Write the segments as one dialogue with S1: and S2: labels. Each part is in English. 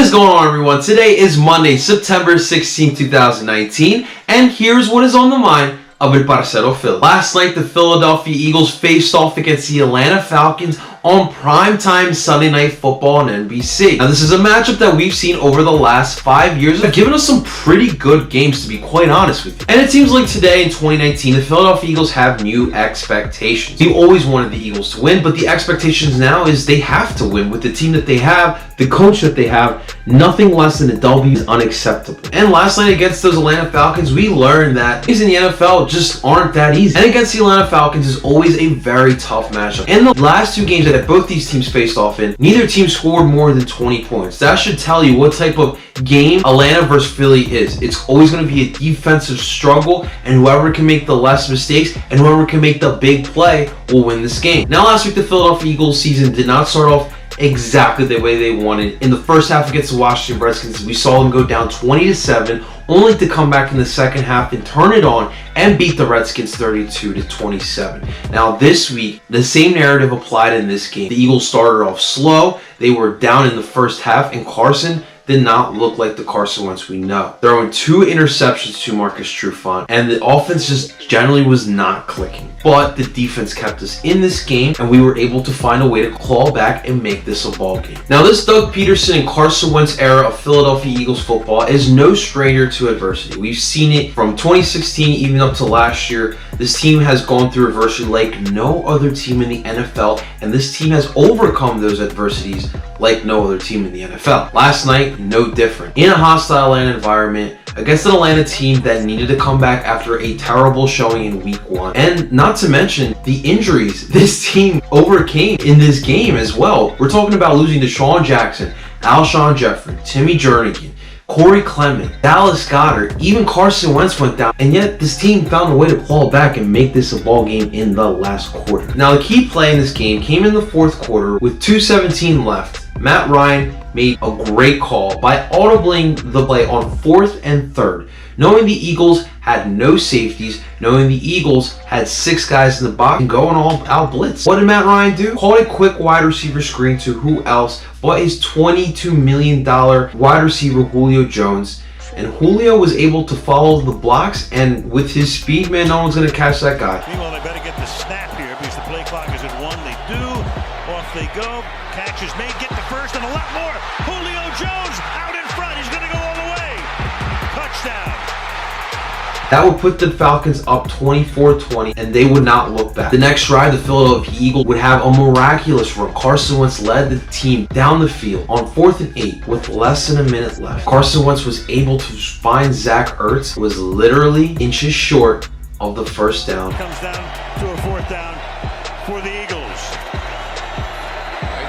S1: What is going on, everyone? Today is Monday, September 16, 2019, and here's what is on the mind of El Parcero Philly. Last night, the Philadelphia Eagles faced off against the Atlanta Falcons on primetime Sunday Night Football on NBC. Now, this is a matchup that we've seen over the last 5 years. They've given us some pretty good games, to be quite honest with you. And it seems like today in 2019, the Philadelphia Eagles have new expectations. We always wanted the Eagles to win, but the expectations now is they have to win with the team that they have, the coach that they have. Nothing less than a W is unacceptable. And last night against those Atlanta Falcons, we learned that things in the NFL just aren't that easy. And against the Atlanta Falcons is always a very tough matchup. And the last two games that both these teams faced off in, neither team scored more than 20 points. That should tell you what type of game Atlanta versus Philly is. It's always going to be a defensive struggle, and whoever can make the less mistakes and whoever can make the big play will win this game. Now, last week the Philadelphia Eagles season did not start off exactly the way they wanted. In the first half against the Washington Redskins, we saw them go down 20-7, only to come back in the second half and turn it on and beat the Redskins 32-27. Now this week, the same narrative applied in this game. The Eagles started off slow, they were down in the first half, and Carson did not look like the Carson Wentz we know. Throwing 2 interceptions to Marcus Trufant, and the offense just generally was not clicking. But the defense kept us in this game, and we were able to find a way to claw back and make this a ball game. Now, this Doug Peterson and Carson Wentz era of Philadelphia Eagles football is no stranger to adversity. We've seen it from 2016 even up to last year. This team has gone through adversity like no other team in the NFL, and this team has overcome those adversities like no other team in the NFL. Last night, no different. In a hostile Atlanta environment, against an Atlanta team that needed to come back after a terrible showing in week 1. And not to mention the injuries this team overcame in this game as well. We're talking about losing Deshaun Jackson, Alshon Jeffrey, Timmy Jernigan, Corey Clement, Dallas Goedert, even Carson Wentz went down, and yet this team found a way to claw back and make this a ball game in the last quarter. Now, the key play in this game came in the fourth quarter with 2:17 left. Matt Ryan made a great call by audibling the play on 4th and 3rd. Knowing the Eagles had no safeties, knowing the Eagles had 6 guys in the box and going all out blitz. What did Matt Ryan do? Called a quick wide receiver screen to who else but his $22 million wide receiver Julio Jones. And Julio was able to follow the blocks, and with his speed, man, no one's going to catch that guy.
S2: Meanwhile, they better get the snap here because the play clock is at 1. They do. Off they go. Catches made. Get the first and a lot more. Julio Jones out in front. He's going to go all the way. Touchdown.
S1: That would put the Falcons up 24-20, and they would not look back. The next drive, the Philadelphia Eagles would have a miraculous run. Carson Wentz led the team down the field on 4th and 8 with less than a minute left. Carson Wentz was able to find Zach Ertz, was literally inches short of the first down.
S2: Comes down to a 4th down for the Eagles.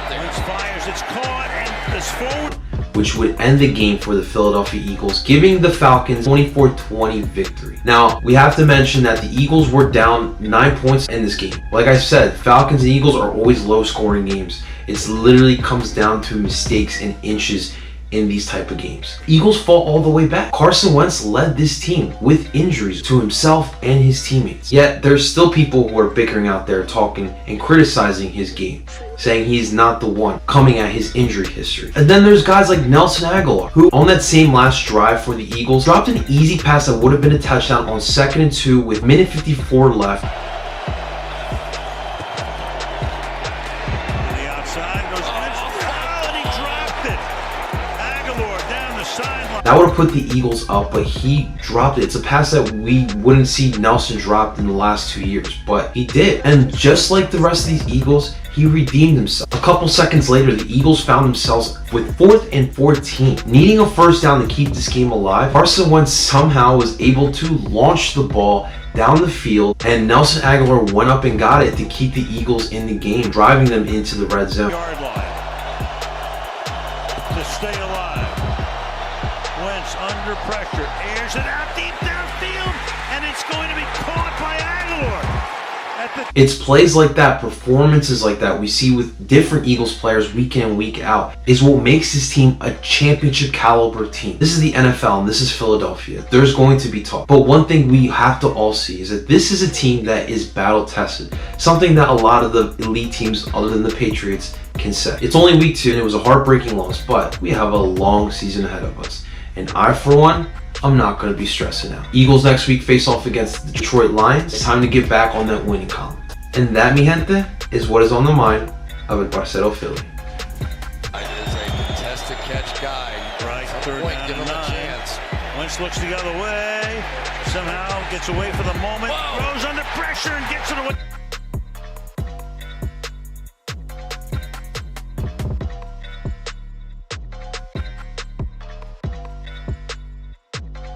S2: Wentz fires, it's caught, and this forward,
S1: which would end the game for the Philadelphia Eagles, giving the Falcons 24-20 victory. Now, we have to mention that the Eagles were down 9 points in this game. Like I said, Falcons and Eagles are always low-scoring games. It literally comes down to mistakes and inches in these type of games. Eagles fall all the way back. Carson Wentz led this team with injuries to himself and his teammates. Yet, there's still people who are bickering out there talking and criticizing his game, saying he's not the one, coming at his injury history. And then there's guys like Nelson Agholor, who on that same last drive for the Eagles, dropped an easy pass that would have been a touchdown on 2nd and 2 with minute 54 left.
S2: on the outside goes and he dropped it. Agholor down the sideline.
S1: That would have put the Eagles up, but he dropped it. It's a pass that we wouldn't see Nelson drop in the last 2 years, but he did. And just like the rest of these Eagles, he redeemed himself. A couple seconds later, the Eagles found themselves with 4th and 14. Needing a first down to keep this game alive, Carson Wentz somehow was able to launch the ball down the field, and Nelson Agholor went up and got it to keep the Eagles in the game, driving them into the red zone.
S2: Yard line to stay alive. Wentz under pressure, airs it out deep downfield, and it's going to be caught by Agholor.
S1: It's plays like that, performances like that we see with different Eagles players week in and week out is what makes this team a championship caliber team. This is the NFL and this is Philadelphia. There's going to be talk. But one thing we have to all see is that this is a team that is battle tested. Something that a lot of the elite teams other than the Patriots can say. It's only week 2 and it was a heartbreaking loss, but we have a long season ahead of us. And I, for one, I'm not going to be stressing out. Eagles next week face off against the Detroit Lions. It's time to get back on that winning column. And that, mi gente, is what is on the mind of El Parcero Philly.
S3: Is a contested catch guy.
S2: Right, third
S3: Point,
S2: down
S3: give him
S2: and
S3: a
S2: 9.
S3: chance.
S2: Wentz looks the other way. Somehow gets away for the moment.
S3: Whoa.
S2: Throws under pressure and gets it away.